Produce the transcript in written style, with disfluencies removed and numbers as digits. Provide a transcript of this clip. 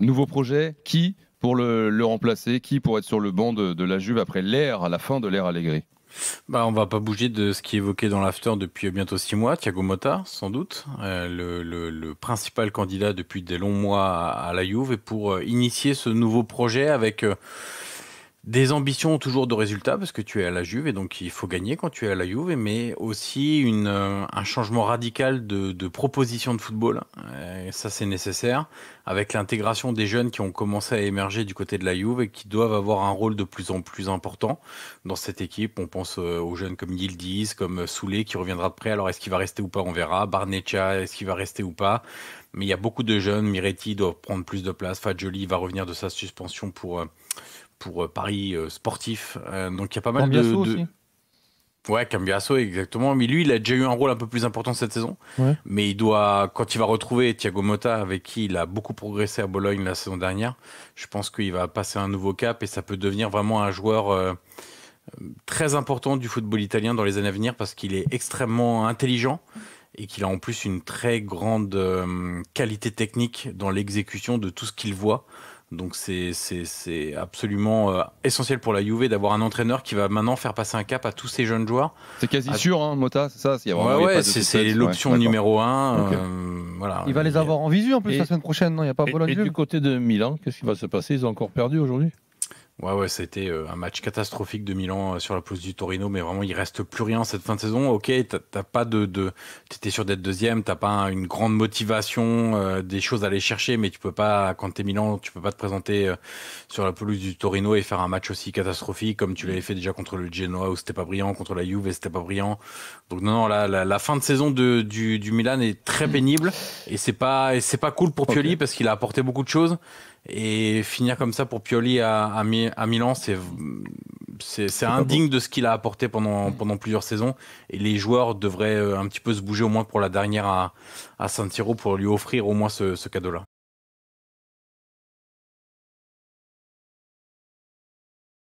nouveau projet, qui pour le remplacer, qui pour être sur le banc de la Juve après à la fin de l'ère Allegri? On va pas bouger de ce qui est évoqué dans l'after depuis bientôt 6 mois. Thiago Motta, sans doute, le principal candidat depuis des longs mois à la Juve, et pour initier ce nouveau projet avec des ambitions toujours de résultats, parce que tu es à la Juve et donc il faut gagner quand tu es à la Juve, mais aussi un changement radical de proposition de football. Et ça, c'est nécessaire, avec l'intégration des jeunes qui ont commencé à émerger du côté de la Juve et qui doivent avoir un rôle de plus en plus important dans cette équipe. On pense aux jeunes comme Yildiz, comme Soulé qui reviendra de près. Alors est-ce qu'il va rester ou pas? On verra. Barneccia, est-ce qu'il va rester ou pas? Mais il y a beaucoup de jeunes. Miretti doit prendre plus de place. Fagioli va revenir de sa suspension pour Paris sportif. Donc il y a pas mal Cambiasso aussi. Ouais, Cambiasso, exactement. Mais lui, il a déjà eu un rôle un peu plus important cette saison. Ouais. Mais quand il va retrouver Thiago Motta, avec qui il a beaucoup progressé à Bologne la saison dernière, je pense qu'il va passer un nouveau cap et ça peut devenir vraiment un joueur très important du football italien dans les années à venir, parce qu'il est extrêmement intelligent et qu'il a en plus une très grande qualité technique dans l'exécution de tout ce qu'il voit. Donc c'est absolument essentiel pour la Juve d'avoir un entraîneur qui va maintenant faire passer un cap à tous ces jeunes joueurs. C'est quasi sûr, hein, Motta, c'est ça? Ouais, c'est l'option numéro 1. Ok. Voilà. Il va les avoir en visu en plus la semaine prochaine, non? Il n'y a pas Et Bologne-Juve. du côté de Milan, qu'est-ce qui va se passer? Ils ont encore perdu aujourd'hui? Ouais, c'était un match catastrophique de Milan sur la pelouse du Torino, mais vraiment, il reste plus rien cette fin de saison. Ok, t'as pas t'étais sûr d'être deuxième, t'as pas une grande motivation, des choses à aller chercher, mais tu peux pas, quand t'es Milan, tu peux pas te présenter sur la pelouse du Torino et faire un match aussi catastrophique comme tu l'avais fait déjà contre le Genoa où c'était pas brillant, contre la Juve et c'était pas brillant. Donc non, la fin de saison du Milan est très pénible et c'est pas cool pour Pioli parce qu'il a apporté beaucoup de choses. Et finir comme ça pour Pioli à Milan, c'est indigne de ce qu'il a apporté pendant plusieurs saisons. Et les joueurs devraient un petit peu se bouger au moins pour la dernière à San Siro pour lui offrir au moins ce cadeau-là.